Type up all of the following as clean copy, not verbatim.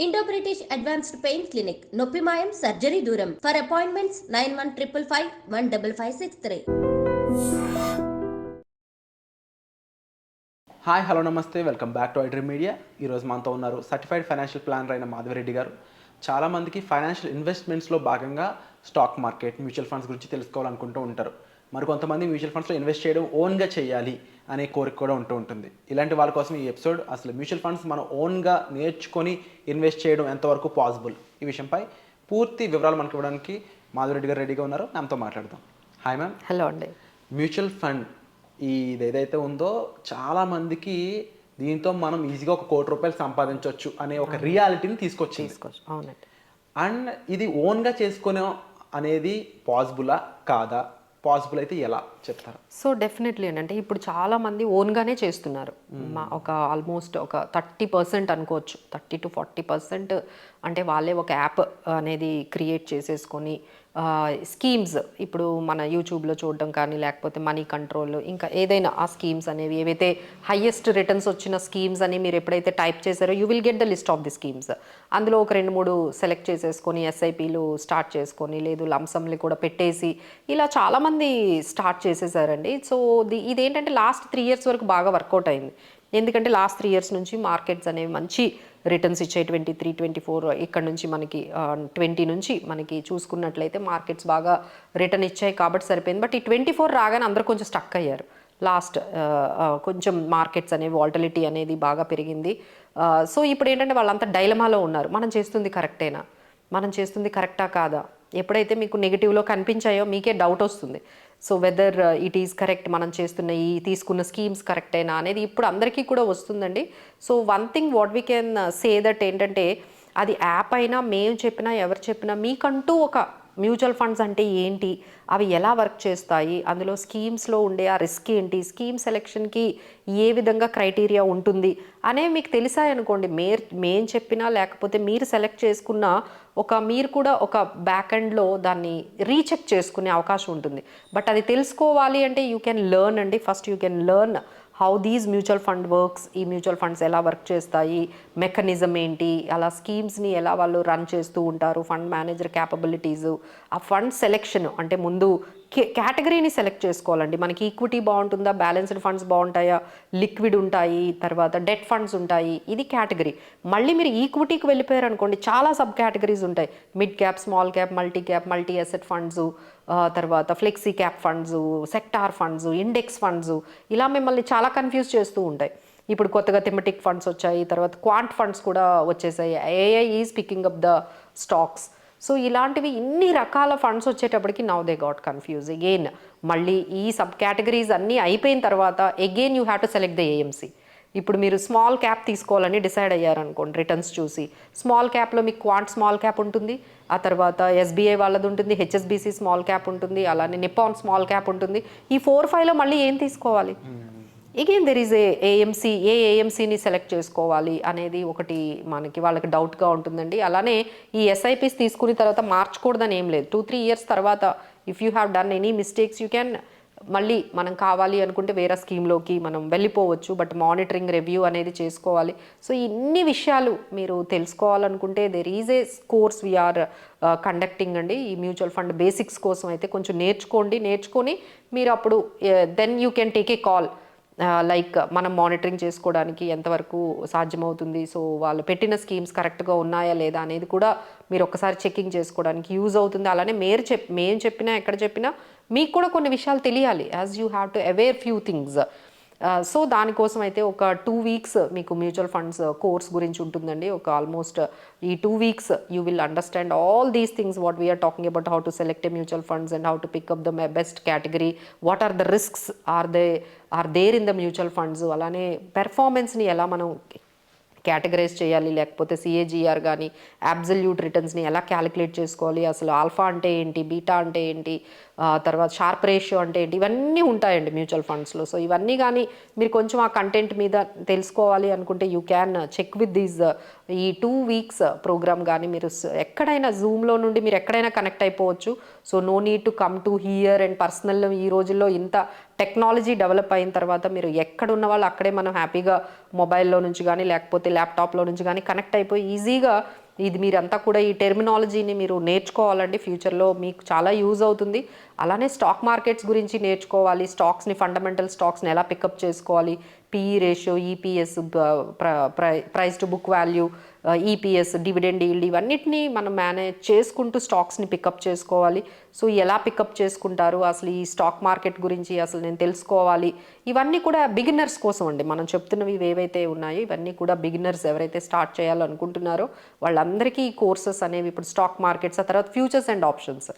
Indo British advanced pain clinic నొప్పి మాయం surgery దూరం ఫర్ అపాయింట్మెంట్స్ 9155515563. హాయ్ హలో నమస్తే, welcome back to iDream media. ఈరోజు మనతో ఉన్నారు సర్టిఫైడ్ ఫైనాన్షియల్ ప్లానర్ అయిన మాధవిరెడ్డి గారు. చాలామందికి ఫైనాన్షియల్ ఇన్వెస్ట్మెంట్స్లో భాగంగా స్టాక్ మార్కెట్, మ్యూచువల్ ఫండ్స్ గురించి తెలుసుకోవాలనుకుంటూ ఉంటారు. మరి కొంతమంది మ్యూచువల్ ఫండ్స్లో ఇన్వెస్ట్ చేయడం ఓన్గా చేయాలి అనే కోరిక కూడా ఉంటుంది. ఇలాంటి వాళ్ళ కోసం ఈ ఎపిసోడ్. అసలు మ్యూచువల్ ఫండ్స్ మనం ఓన్గా నేర్చుకొని ఇన్వెస్ట్ చేయడం ఎంతవరకు పాసిబుల్, ఈ విషయంపై పూర్తి వివరాలు మనకు ఇవ్వడానికి మాధవిరెడ్డి గారు రెడీగా ఉన్నారు. మ్యామ్తో మాట్లాడదాం. Hi ma'am. హలో అండి. మ్యూచువల్ ఫండ్ ఇది ఏదైతే ఉందో చాలామందికి దీంతో మనం ఈజీగా ₹1 కోటి సంపాదించవచ్చు అనే ఒక రియాలిటీని తీసుకొచ్చింది. అవునండి. అండ్ ఇది ఓన్గా చేసుకునే అనేది పాసిబులా కాదా? పాసిబుల్ అయితే ఎలా చెప్తారా? సో డెఫినెట్లీ అంటే ఇప్పుడు చాలామంది ఓన్గానే చేస్తున్నారు. ఆల్మోస్ట్ ఒక 30% అనుకోవచ్చు, 30 to 40% అంటే వాళ్ళే ఒక యాప్ అనేది క్రియేట్ చేసేసుకొని స్కీమ్స్, ఇప్పుడు మన యూట్యూబ్లో చూడడం కానీ, లేకపోతే మనీ కంట్రోల్, ఇంకా ఏదైనా ఆ స్కీమ్స్ అనేవి ఏవైతే హయ్యెస్ట్ రిటర్న్స్ వచ్చిన స్కీమ్స్ అని మీరు ఎప్పుడైతే టైప్ చేశారో you will get the list of the schemes. అందులో ఒక 2-3 సెలెక్ట్ చేసేసుకొని ఎస్ఐపీలు స్టార్ట్ చేసుకొని, లేదు లంసమ్లు కూడా పెట్టేసి ఇలా చాలామంది స్టార్ట్ చేసేసారండి. సో ఇదేంటంటే లాస్ట్ 3 years వరకు బాగా వర్కౌట్ అయింది. ఎందుకంటే లాస్ట్ 3 years నుంచి మార్కెట్స్ అనేవి మంచి రిటర్న్స్ ఇచ్చాయి. 23, 24 ఇక్కడ నుంచి మనకి 20 నుంచి మనకి చూసుకున్నట్లయితే మార్కెట్స్ బాగా రిటర్న్ ఇచ్చాయి కాబట్టి సరిపోయింది. బట్ ఈ 24 రాగానే అందరూ కొంచెం స్టక్ అయ్యారు. లాస్ట్ కొంచెం మార్కెట్స్ అనేవి వాల్టిలిటీ అనేది బాగా పెరిగింది. సో ఇప్పుడు ఏంటంటే వాళ్ళంతా డైలమాలో ఉన్నారు. మనం చేస్తుంది కరెక్టేనా, మనం చేస్తుంది కరెక్టా కాదా? ఎప్పుడైతే మీకు నెగిటివ్లో కనిపించాయో మీకే డౌట్ వస్తుంది. So whether it is correct, మనం చేస్తున్న ఈ తీసుకున్న స్కీమ్స్ కరెక్టేనా అనేది ఇప్పుడు అందరికీ కూడా వస్తుందండి. So one thing what we can say that ఏంటంటే, అది యాప్ అయినా మేము చెప్పినా ఎవరు చెప్పినా మీకంటూ ఒక మ్యూచువల్ ఫండ్స్ అంటే ఏంటి, అవి ఎలా వర్క్ చేస్తాయి, అందులో స్కీమ్స్లో ఉండే ఆ రిస్క్ ఏంటి, స్కీమ్ సెలెక్షన్కి ఏ విధంగా క్రైటీరియా ఉంటుంది అనేవి మీకు తెలిసాయనుకోండి, మేం చెప్పినా లేకపోతే మీరు సెలెక్ట్ చేసుకున్న మీరు కూడా ఒక బ్యాక్ ఎండ్లో దాన్ని రీచెక్ చేసుకునే అవకాశం ఉంటుంది. బట్ అది తెలుసుకోవాలి అంటే యూ కెన్ లెర్న్ అండి. First you can learn how these mutual fund works, ఈ మ్యూచువల్ ఫండ్స్ ఎలా వర్క్ చేస్తాయి, మెకానిజం ఏంటి, అలా స్కీమ్స్ని ఎలా వాళ్ళు రన్ చేస్తూ ఉంటారు, ఫండ్ మేనేజర్ క్యాపబిలిటీస్, ఆ ఫండ్ సెలెక్షన్ అంటే ముందు కేటగిరీని సెలెక్ట్ చేసుకోవాలండి. మనకి ఈక్విటీ బాగుంటుందా, బ్యాలెన్స్డ్ ఫండ్స్ బాగుంటాయా, లిక్విడ్ ఉంటాయి, తర్వాత డెట్ ఫండ్స్ ఉంటాయి, ఇది కేటగిరీ. మళ్ళీ మీరు ఈక్విటీకి వెళ్ళిపోయారు అనుకోండి, చాలా సబ్ కేటగిరీస్ ఉంటాయి. Mid cap, small cap, multi asset funds, తర్వాత flexi cap funds, sector funds, index funds, ఇలా మిమ్మల్ని చాలా కన్ఫ్యూజ్ చేస్తూ ఉంటాయి. ఇప్పుడు కొత్తగా థెమటిక్ ఫండ్స్ వచ్చాయి, తర్వాత క్వాంట్ ఫండ్స్ కూడా వచ్చేసాయి. AI is picking up the stocks. So ఇలాంటివి ఇన్ని రకాల ఫండ్స్ వచ్చేటప్పటికి now they got confuse again. మళ్ళీ ఈ సబ్ కేటగిరీస్ అన్నీ అయిపోయిన తర్వాత again you have to select the AMC. ఇప్పుడు మీరు స్మాల్ క్యాప్ తీసుకోవాలని డిసైడ్ అయ్యారనుకోండి, రిటర్న్స్ చూసి స్మాల్ క్యాప్లో మీకు క్వాంట్ స్మాల్ క్యాప్ ఉంటుంది, ఆ తర్వాత ఎస్బీఐ వాళ్ళది ఉంటుంది, హెచ్ఎస్బీసీ స్మాల్ క్యాప్ ఉంటుంది, అలానే నిప్పాన్ స్మాల్ క్యాప్ ఉంటుంది. ఈ 4-5లో మళ్ళీ ఏం తీసుకోవాలి? Again there is AMC. ఏ ఏఎంసీని సెలెక్ట్ చేసుకోవాలి అనేది ఒకటి మనకి వాళ్ళకి డౌట్గా ఉంటుందండి. అలానే ఈ ఎస్ఐపీస్ తీసుకున్న తర్వాత మార్చకూడదని ఏం లేదు. 2-3 years తర్వాత if you have done any mistakes you can మళ్ళీ మనం కావాలి అనుకుంటే వేరే స్కీమ్లోకి మనం వెళ్ళిపోవచ్చు. బట్ మానిటరింగ్ రివ్యూ అనేది చేసుకోవాలి. సో ఇన్ని విషయాలు మీరు తెలుసుకోవాలనుకుంటే there is a course we are conducting అండి. ఈ మ్యూచువల్ ఫండ్ బేసిక్స్ కోసం అయితే కొంచెం నేర్చుకొని మీరు అప్పుడు then you can take a call. Like మనం మానిటరింగ్ చేసుకోవడానికి ఎంతవరకు సాధ్యమవుతుంది, సో వాళ్ళు పెట్టిన స్కీమ్స్ కరెక్ట్గా ఉన్నాయా లేదా అనేది కూడా మీరు ఒక్కసారి చెకింగ్ చేసుకోవడానికి యూజ్ అవుతుంది. అలానే మేము చెప్పినా ఎక్కడ చెప్పినా మీకు కూడా కొన్ని విషయాలు తెలియాలి. As you have to aware few things. So దానికోసం అయితే ఒక 2 weeks మీకు మ్యూచువల్ ఫండ్స్ కోర్స్ గురించి ఉంటుందండి. ఒక ఆల్మోస్ట్ ఈ 2 weeks you will understand all these things what we are talking about, how to select a mutual funds and how to pick up the best category, what are the risks are there in the mutual funds, అలానే పెర్ఫార్మెన్స్ని ఎలా మనం categorise చేయాలి, లేకపోతే CAGR కానీ absolute రిటర్న్స్ని ఎలా calculate చేసుకోవాలి, అసలు ఆల్ఫా అంటే ఏంటి, బీటా అంటే ఏంటి, తర్వాత షార్ప్ రేషియో అంటే ఏంటి, ఇవన్నీ ఉంటాయండి మ్యూచువల్ ఫండ్స్లో. సో ఇవన్నీ కానీ మీరు కొంచెం ఆ కంటెంట్ మీద తెలుసుకోవాలి అనుకుంటే you can check with these ఈ 2 వీక్స్ ప్రోగ్రామ్ కానీ మీరు ఎక్కడైనా జూమ్లో నుండి మీరు ఎక్కడైనా కనెక్ట్ అయిపోవచ్చు. So no need to come to here and personal. ఈ రోజుల్లో ఇంత టెక్నాలజీ డెవలప్ అయిన తర్వాత మీరు ఎక్కడున్న వాళ్ళు అక్కడే మనం హ్యాపీగా మొబైల్లో నుంచి కానీ లేకపోతే ల్యాప్టాప్లో నుంచి కానీ కనెక్ట్ అయిపోయి ఈజీగా ఇది మీరంతా కూడా ఈ టెర్మినాలజీని మీరు నేర్చుకోవాలండి. ఫ్యూచర్లో మీకు చాలా యూజ్ అవుతుంది. అలానే స్టాక్ మార్కెట్స్ గురించి నేర్చుకోవాలి, స్టాక్స్ని ఫండమెంటల్ స్టాక్స్ని ఎలా పికప్ చేసుకోవాలి, PE ratio, EPS, price to book value, EPS, dividend yield, ఇవన్నిటిని మనం మేనేజ్ చేసుకుంటూ స్టాక్స్ని పికప్ చేసుకోవాలి. సో ఎలా పికప్ చేసుకుంటారు, అసలు ఈ స్టాక్ మార్కెట్ గురించి అసలు నేను తెలుసుకోవాలి. ఇవన్నీ కూడా బిగినర్స్ కోసం అండి. మనం చెప్తున్నవి ఏవైతే ఉన్నాయో ఇవన్నీ కూడా బిగినర్స్ ఎవరైతే స్టార్ట్ చేయాలనుకుంటున్నారో వాళ్ళందరికీ ఈ కోర్సెస్ అనేవి ఇప్పుడు స్టాక్ మార్కెట్స్, ఆ తర్వాత ఫ్యూచర్స్ అండ్ ఆప్షన్స్.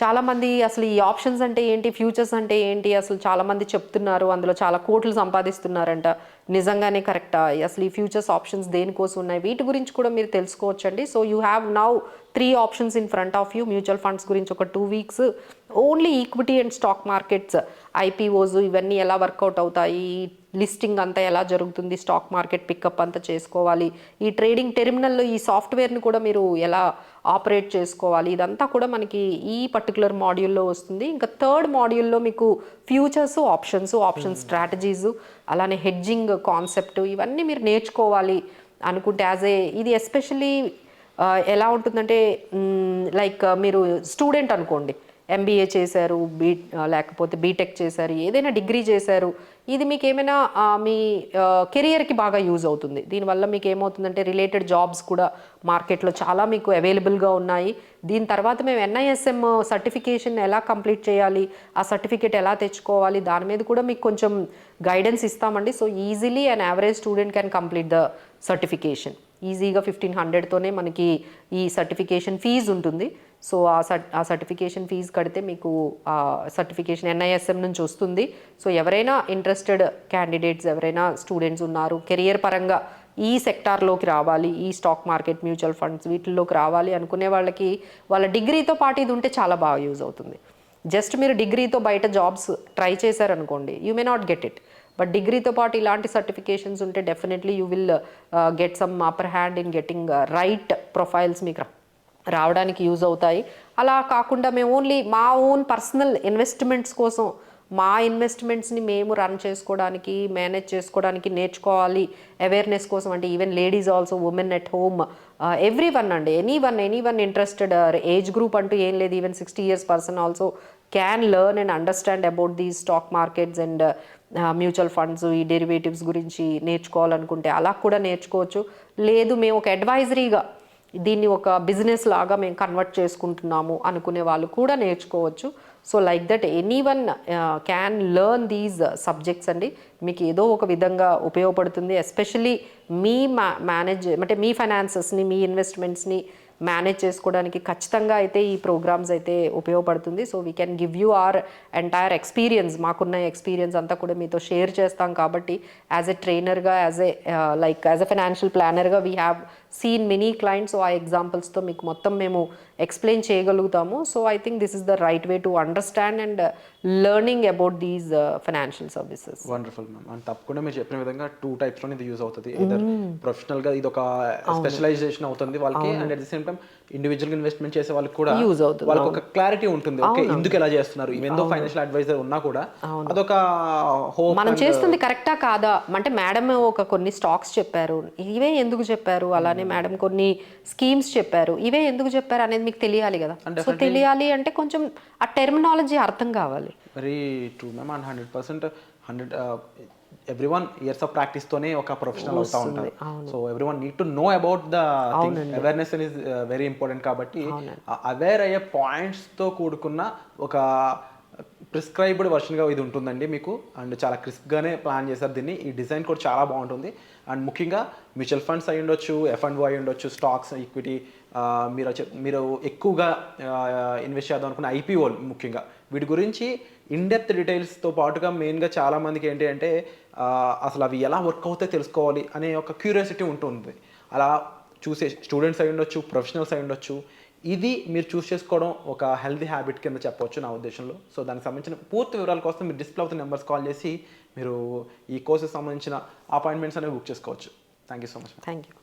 చాలామంది అసలు ఈ ఆప్షన్స్ అంటే ఏంటి, ఫ్యూచర్స్ అంటే ఏంటి, అసలు చాలామంది చెప్తున్నారు అందులో చాలా కోట్లు సంపాదిస్తున్నారంట. నిజంగానే కరెక్టా, అసలు ఈ ఫ్యూచర్స్ ఆప్షన్స్ దేనికోసం ఉన్నాయి, వీటి గురించి కూడా మీరు తెలుసుకోవచ్చండి. So you have now 3 options in front of you. Mutual funds గురించి ఒక 2 weeks only equity and stock markets, IPOs ఇవన్నీ ఎలా వర్కౌట్ అవుతాయి, లిస్టింగ్ అంతా ఎలా జరుగుతుంది, స్టాక్ మార్కెట్ పికప్ అంతా చేసుకోవాలి, ఈ ట్రేడింగ్ టెర్మినల్లో ఈ సాఫ్ట్వేర్ని కూడా మీరు ఎలా ఆపరేట్ చేసుకోవాలి, ఇదంతా కూడా మనకి ఈ పర్టికులర్ మాడ్యూల్లో వస్తుంది. ఇంకా 3rd మాడ్యూల్లో మీకు ఫ్యూచర్స్, ఆప్షన్ స్ట్రాటజీస్, అలానే హెడ్జింగ్ కాన్సెప్ట్ ఇవన్నీ మీరు నేర్చుకోవాలి అనుకుంటే ఇది ఎస్పెషల్లీ ఎలా ఉంటుందంటే లైక్ మీరు స్టూడెంట్ అనుకోండి, ఎంబీఏ చేశారు, లేకపోతే బీటెక్ చేశారు, ఏదైనా డిగ్రీ చేశారు, ఇది మీకు ఏమైనా మీ కెరియర్కి బాగా యూజ్ అవుతుంది. దీనివల్ల మీకు ఏమవుతుందంటే రిలేటెడ్ జాబ్స్ కూడా మార్కెట్లో చాలా మీకు అవైలబుల్గా ఉన్నాయి. దీని తర్వాత మేము ఎన్ఐఎస్ఎం సర్టిఫికేషన్ ఎలా కంప్లీట్ చేయాలి, ఆ సర్టిఫికేట్ ఎలా తెచ్చుకోవాలి, దాని మీద కూడా మీకు కొంచెం గైడెన్స్ ఇస్తామండి. So easily and average student can complete the certification. ఈజీగా 1500తోనే మనకి ఈ సర్టిఫికేషన్ ఫీజు ఉంటుంది. సో ఆ సర్టిఫికేషన్ ఫీజు కడితే మీకు సర్టిఫికేషన్ ఎన్ఐఎస్ఎం నుంచి వస్తుంది. సో ఎవరైనా ఇంట్రెస్టెడ్ క్యాండిడేట్స్, ఎవరైనా స్టూడెంట్స్ ఉన్నారు కెరియర్ పరంగా ఈ సెక్టార్లోకి రావాలి, ఈ స్టాక్ మార్కెట్, మ్యూచువల్ ఫండ్స్ వీటిల్లోకి రావాలి అనుకునే వాళ్ళకి వాళ్ళ డిగ్రీతో పాటు ఇది ఉంటే చాలా బాగా యూజ్ అవుతుంది. జస్ట్ మీరు డిగ్రీతో బయట జాబ్స్ ట్రై చేశారనుకోండి, you may not get it. But డిగ్రీతో పాటు ఇలాంటి సర్టిఫికేషన్స్ ఉంటే definitely you will get some upper hand in getting right profiles మీకు రావడానికి యూజ్ అవుతాయి. అలా కాకుండా మేము ఓన్లీ మా ఓన్ పర్సనల్ ఇన్వెస్ట్మెంట్స్ కోసం, మా ఇన్వెస్ట్మెంట్స్ని మేము రన్ చేసుకోవడానికి, మేనేజ్ చేసుకోవడానికి నేర్చుకోవాలి అవేర్నెస్ కోసం అంటే even ladies also, women at home, everyone అండి, anyone interested, age group అంటూ ఏం లేదు, even 60 years person also can learn and understand about these stock markets and mutual funds, ఈ డెరివేటివ్స్ గురించి నేర్చుకోవాలనుకుంటే అలా కూడా నేర్చుకోవచ్చు. లేదు మేము ఒక అడ్వైజరీగా దీన్ని ఒక బిజినెస్ లాగా మేము కన్వర్ట్ చేసుకుంటున్నాము అనుకునే వాళ్ళు కూడా నేర్చుకోవచ్చు. So like that anyone can learn these subjects అండి. మీకు ఏదో ఒక విధంగా ఉపయోగపడుతుంది. ఎస్పెషల్లీ మీ మేనేజ్ అంటే మీ ఫైనాన్సెస్ని, మీ ఇన్వెస్ట్మెంట్స్ని మేనేజ్ చేసుకోవడానికి ఖచ్చితంగా అయితే ఈ ప్రోగ్రామ్స్ అయితే ఉపయోగపడుతుంది. So we can give you our entire experience, మాకున్న ఎక్స్పీరియన్స్ అంతా కూడా మీతో షేర్ చేస్తాం. కాబట్టి యాజ్ ఎ ట్రైనర్గా, యాజ్ ఎ ఫైనాన్షియల్ ప్లానర్గా we have seen many clients. So ఆ ఎగ్జాంపుల్స్తో మీకు మొత్తం మేము ఎక్స్ప్లెయిన్ చేయగలుగుతాము. So I think this is the right way to understand and learning about these financial services. Wonderful ma'am. And తప్పకుండా మీరు చెప్పిన విధంగా 2 typesలో ఇది యూజ్ అవుతుంది. ఇదర్ ప్రొఫెషనల్గా ఇది ఒక స్పెషలైజేషన్ అవుతుంది వాళ్ళకి, and at the same time individual investment చేసే వాళ్ళకి కూడా యూజ్ అవుతుంది. వాళ్ళకి ఒక క్లారిటీ ఉంటుంది, ఓకే ఎందుకు ఎలా చేస్తున్నారు, ఈవెన్ ఫైనాన్షియల్ అడ్వైజర్ ఉన్నా కూడా అదొక హోప్ మనం చేస్తుంది కరెక్టా కాదా అంటే మేడం కొన్ని స్టాక్స్ చెప్పారు, ఇవే ఎందుకు చెప్పారు, అలానే మేడం కొన్ని స్కీమ్స్ చెప్పారు, ఇవే ఎందుకు చెప్పారు అనేది మీకు తెలియాలి కదా. సో తెలియాలి అంటే కొంచెం ఆ టెర్మినాలజీ అర్థం కావాలి. Very true ma'am. And 100% everyone years of practice తోనే ఒక ప్రొఫెషనల్ అవుతా ఉంటారు. So everyone need to know about the thing. Awareness is very important. కాబట్టి అవేర్ అయ్యే పాయింట్స్ తో కూడుకున్న ఒక ప్రిస్క్రైబ్డ్ వర్షన్గా ఇది ఉంటుందండి మీకు. అండ్ చాలా క్రిస్ప్గానే ప్లాన్ చేశారు దీన్ని. ఈ డిజైన్ కూడా చాలా బాగుంటుంది. అండ్ ముఖ్యంగా మ్యూచువల్ ఫండ్స్ అయి ఉండొచ్చు, F&O అయి ఉండొచ్చు, స్టాక్స్, ఈక్విటీ, మీరు ఎక్కువగా ఇన్వెస్ట్ చేద్దాం అనుకున్న ఐపీఓలు ముఖ్యంగా వీటి గురించి ఇన్డెప్త్ డీటెయిల్స్తో పాటుగా మెయిన్గా చాలామందికి ఏంటి అంటే అసలు అవి ఎలా వర్క్ అవుతాయో తెలుసుకోవాలి అనే ఒక క్యూరియాసిటీ ఉంటుంది. అలా చూసే స్టూడెంట్స్ అయి ఉండొచ్చు, ప్రొఫెషనల్స్ అయి ఉండొచ్చు, ఇది మీరు చూస్ చేసుకోవడం ఒక హెల్తీ హ్యాబిట్ కింద చెప్పవచ్చు నా ఉద్దేశంలో. సో దానికి సంబంధించిన పూర్తి వివరాల కోసం మీరు డిస్ప్లే అవుతున్న నెంబర్స్ కాల్ చేసి మీరు ఈ కోర్సెస్ సంబంధించిన అపాయింట్మెంట్స్ అనేవి బుక్ చేసుకోవచ్చు. Thank you so much. Thank you.